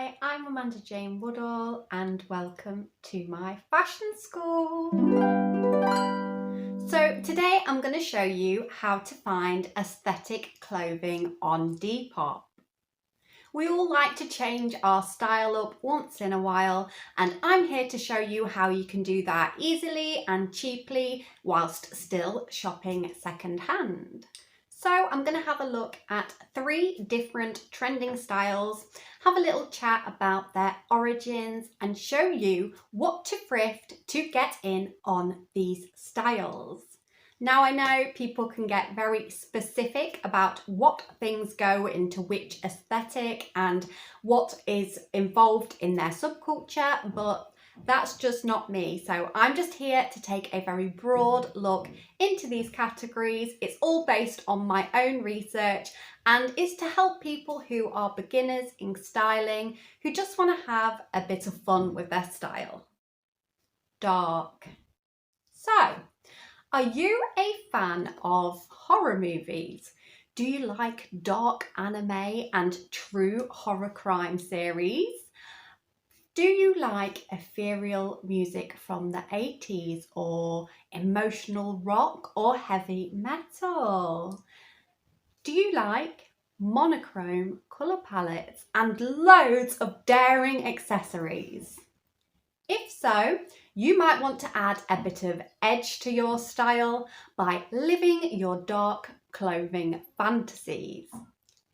Hi, I'm Amanda Jane Woodall and welcome to my fashion school. So today I'm going to show you how to find aesthetic clothing on Depop. We all like to change our style up once in a while, and I'm here to show you how you can do that easily and cheaply whilst still shopping secondhand. So I'm going to have a look at 3 different trending styles, have a little chat about their origins and show you what to thrift to get in on these styles. Now I know people can get very specific about what things go into which aesthetic and what is involved in their subculture, but that's just not me. So I'm just here to take a very broad look into these categories. It's all based on my own research and is to help people who are beginners in styling, who just want to have a bit of fun with their style. Dark. So, are you a fan of horror movies? Do you like dark anime and true horror crime series? Do you like ethereal music from the 80s or emotional rock or heavy metal? Do you like monochrome colour palettes and loads of daring accessories? If so, you might want to add a bit of edge to your style by living your dark clothing fantasies.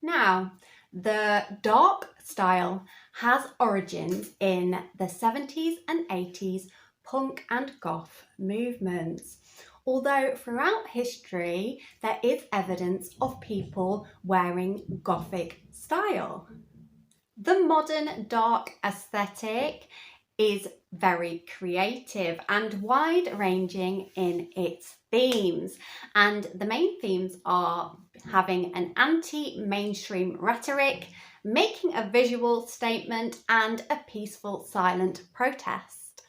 Now, the dark style has origins in the 70s and 80s punk and goth movements, although throughout history there is evidence of people wearing gothic style. The modern dark aesthetic is very creative and wide-ranging in its themes, and the main themes are having an anti-mainstream rhetoric, making a visual statement, and a peaceful silent protest.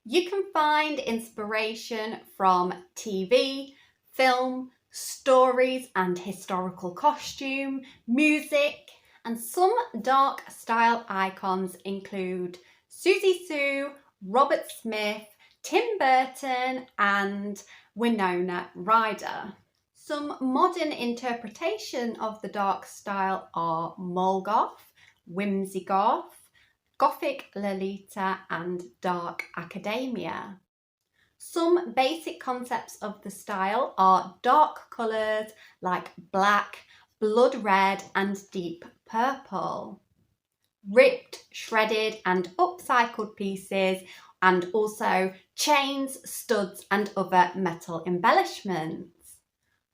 You can find inspiration from TV, film, stories and historical costume, music, and some dark style icons include Susie Sue, Robert Smith, Tim Burton and Winona Ryder. Some modern interpretation of the dark style are mall goth, whimsy goth, gothic Lolita and dark academia. Some basic concepts of the style are dark colours like black, blood red and deep purple. Ripped, shredded and upcycled pieces, and also chains, studs and other metal embellishments.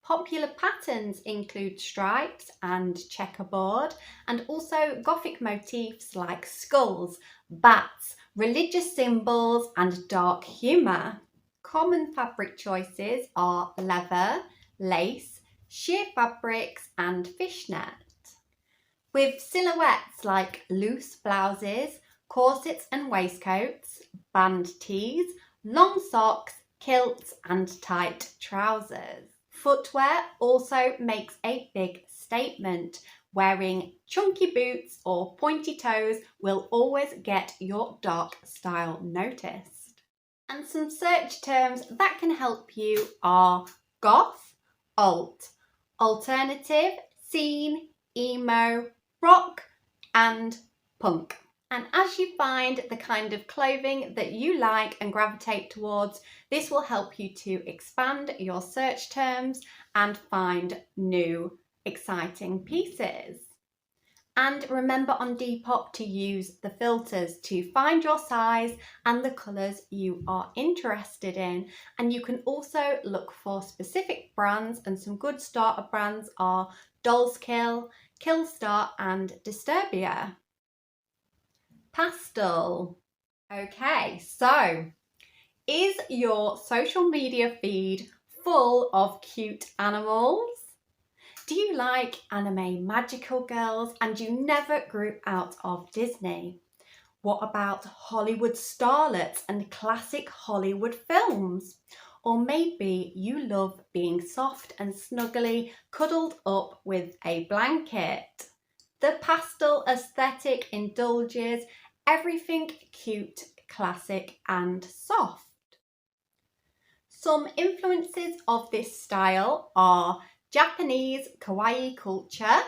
Popular patterns include stripes and checkerboard, and also gothic motifs like skulls, bats, religious symbols and dark humour. Common fabric choices are leather, lace, sheer fabrics and fishnet, with silhouettes like loose blouses, corsets and waistcoats, band tees, long socks, kilts and tight trousers. Footwear also makes a big statement. Wearing chunky boots or pointy toes will always get your dark style noticed. And some search terms that can help you are goth, alt, alternative, scene, emo, rock and punk. And as you find the kind of clothing that you like and gravitate towards, this will help you to expand your search terms and find new exciting pieces. And remember on Depop to use the filters to find your size and the colours you are interested in. And you can also look for specific brands, and some good starter brands are Dolls Kill, Killstar and Disturbia. Pastel. Okay, so is your social media feed full of cute animals? Do you like anime magical girls and you never grew out of Disney? What about Hollywood starlets and classic Hollywood films? Or maybe you love being soft and snuggly, cuddled up with a blanket. The pastel aesthetic indulges everything cute, classic and soft. Some influences of this style are Japanese kawaii culture,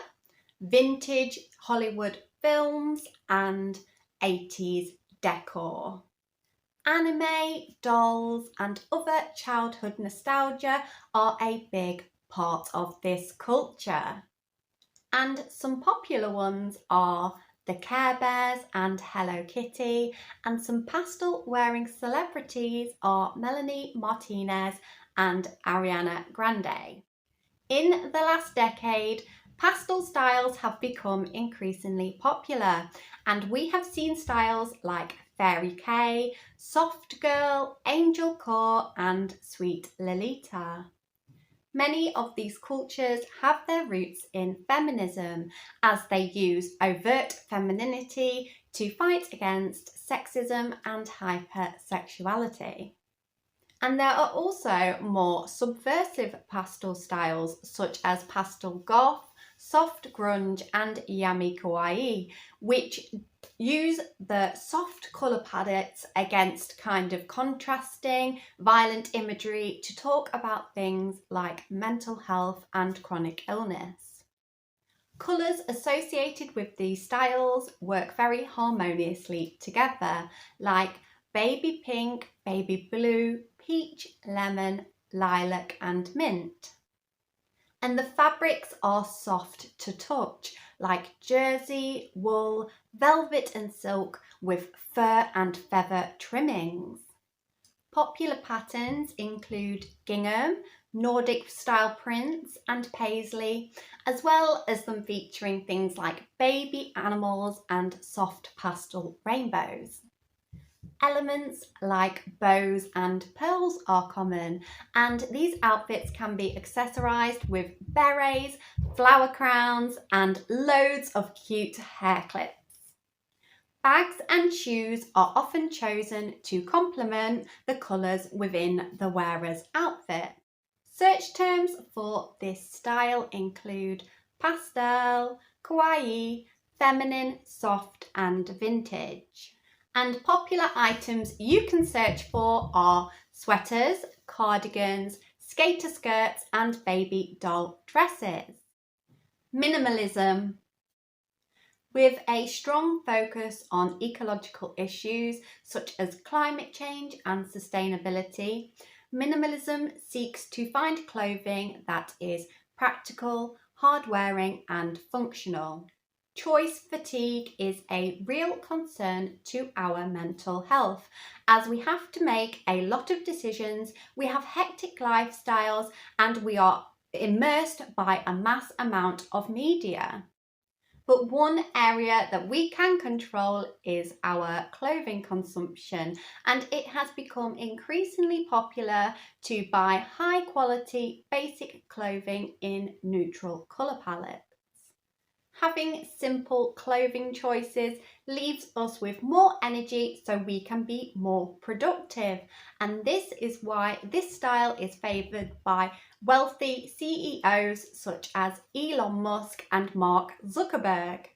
vintage Hollywood films and 80s decor. Anime, dolls and other childhood nostalgia are a big part of this culture. And some popular ones are the Care Bears and Hello Kitty, and some pastel wearing celebrities are Melanie Martinez and Ariana Grande. In the last decade, pastel styles have become increasingly popular, and we have seen styles like Fairy Kay, Soft Girl, Angel Core and Sweet Lolita. Many of these cultures have their roots in feminism, as they use overt femininity to fight against sexism and hypersexuality. And there are also more subversive pastel styles such as pastel goth, soft grunge and yummy kawaii, which use the soft colour palettes against kind of contrasting, violent imagery to talk about things like mental health and chronic illness. Colours associated with these styles work very harmoniously together, like baby pink, baby blue, peach, lemon, lilac and mint. And the fabrics are soft to touch, like jersey, wool, velvet and silk with fur and feather trimmings. Popular patterns include gingham, Nordic style prints and paisley, as well as them featuring things like baby animals and soft pastel rainbows. Elements like bows and pearls are common, and these outfits can be accessorized with berets, flower crowns and loads of cute hair clips. Bags and shoes are often chosen to complement the colours within the wearer's outfit. Search terms for this style include pastel, kawaii, feminine, soft and vintage. And popular items you can search for are sweaters, cardigans, skater skirts and baby doll dresses. Minimalism. With a strong focus on ecological issues such as climate change and sustainability, minimalism seeks to find clothing that is practical, hard-wearing and functional. Choice fatigue is a real concern to our mental health, as we have to make a lot of decisions, we have hectic lifestyles and we are immersed by a mass amount of media. But one area that we can control is our clothing consumption, and it has become increasingly popular to buy high quality basic clothing in neutral colour palettes. Having simple clothing choices leaves us with more energy so we can be more productive, and this is why this style is favoured by wealthy CEOs such as Elon Musk and Mark Zuckerberg.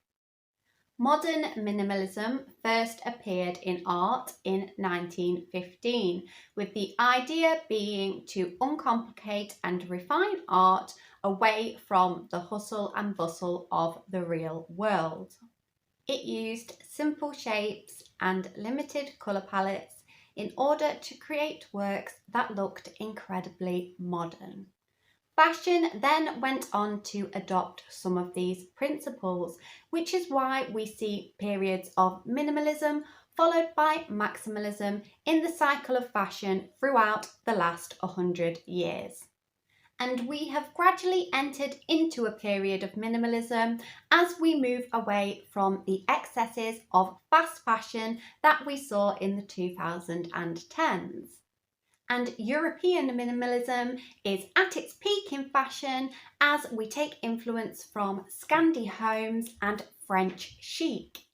Modern minimalism first appeared in art in 1915, with the idea being to uncomplicate and refine art away from the hustle and bustle of the real world. It used simple shapes and limited colour palettes in order to create works that looked incredibly modern. Fashion then went on to adopt some of these principles, which is why we see periods of minimalism followed by maximalism in the cycle of fashion throughout the last 100 years. And we have gradually entered into a period of minimalism as we move away from the excesses of fast fashion that we saw in the 2010s. And European minimalism is at its peak in fashion as we take influence from Scandi homes and French chic.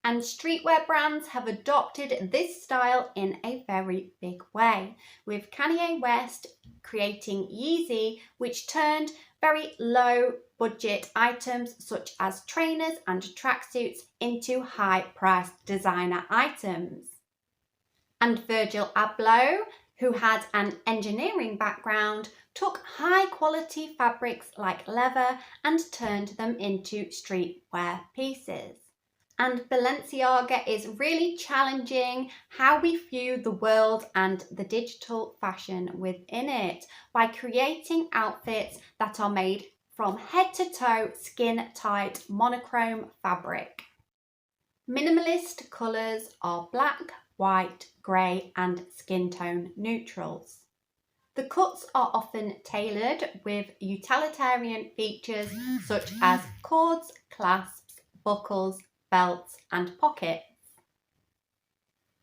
And streetwear brands have adopted this style in a very big way, with Kanye West creating Yeezy, which turned very low budget items such as trainers and tracksuits into high-priced designer items. And Virgil Abloh, who had an engineering background, took high-quality fabrics like leather and turned them into streetwear pieces. And Balenciaga is really challenging how we view the world and the digital fashion within it by creating outfits that are made from head to toe skin-tight monochrome fabric. Minimalist colours are black, white, grey and skin tone neutrals. The cuts are often tailored with utilitarian features such as cords, clasps, buckles, belts and pockets.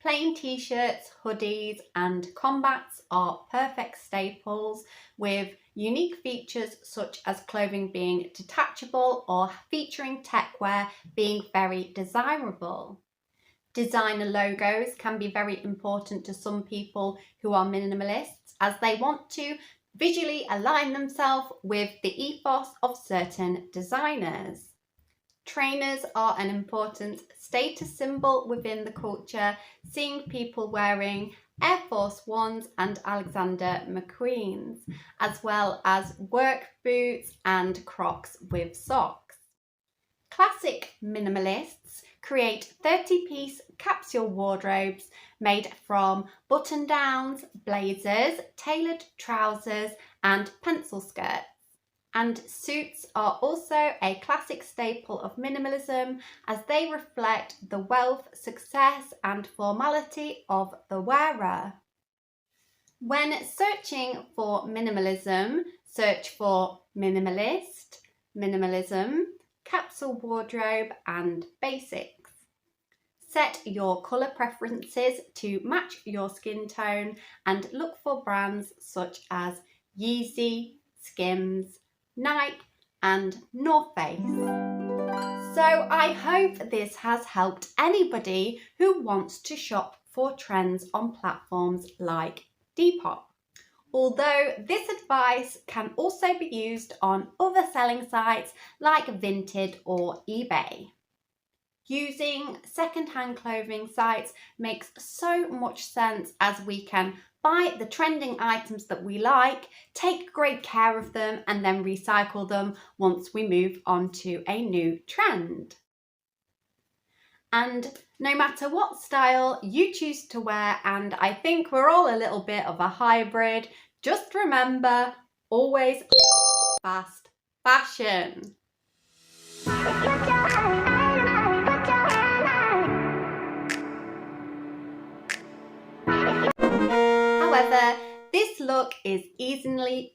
Plain t-shirts, hoodies and combats are perfect staples with unique features such as clothing being detachable or featuring techwear being very desirable. Designer logos can be very important to some people who are minimalists as they want to visually align themselves with the ethos of certain designers. Trainers are an important status symbol within the culture, seeing people wearing Air Force Ones and Alexander McQueen's, as well as work boots and Crocs with socks. Classic minimalists create 30-piece capsule wardrobes made from button-downs, blazers, tailored trousers and pencil skirts. And suits are also a classic staple of minimalism as they reflect the wealth, success and formality of the wearer. When searching for minimalism, search for minimalist, minimalism, capsule wardrobe and basics. Set your colour preferences to match your skin tone and look for brands such as Yeezy, Skims, Nike and North Face. So I hope this has helped anybody who wants to shop for trends on platforms like Depop. Although this advice can also be used on other selling sites like Vinted or eBay. Using second-hand clothing sites makes so much sense as we can buy the trending items that we like, take great care of them and then recycle them once we move on to a new trend. And no matter what style you choose to wear, and I think we're all a little bit of a hybrid, just remember, always fast fashion. However, this look is easily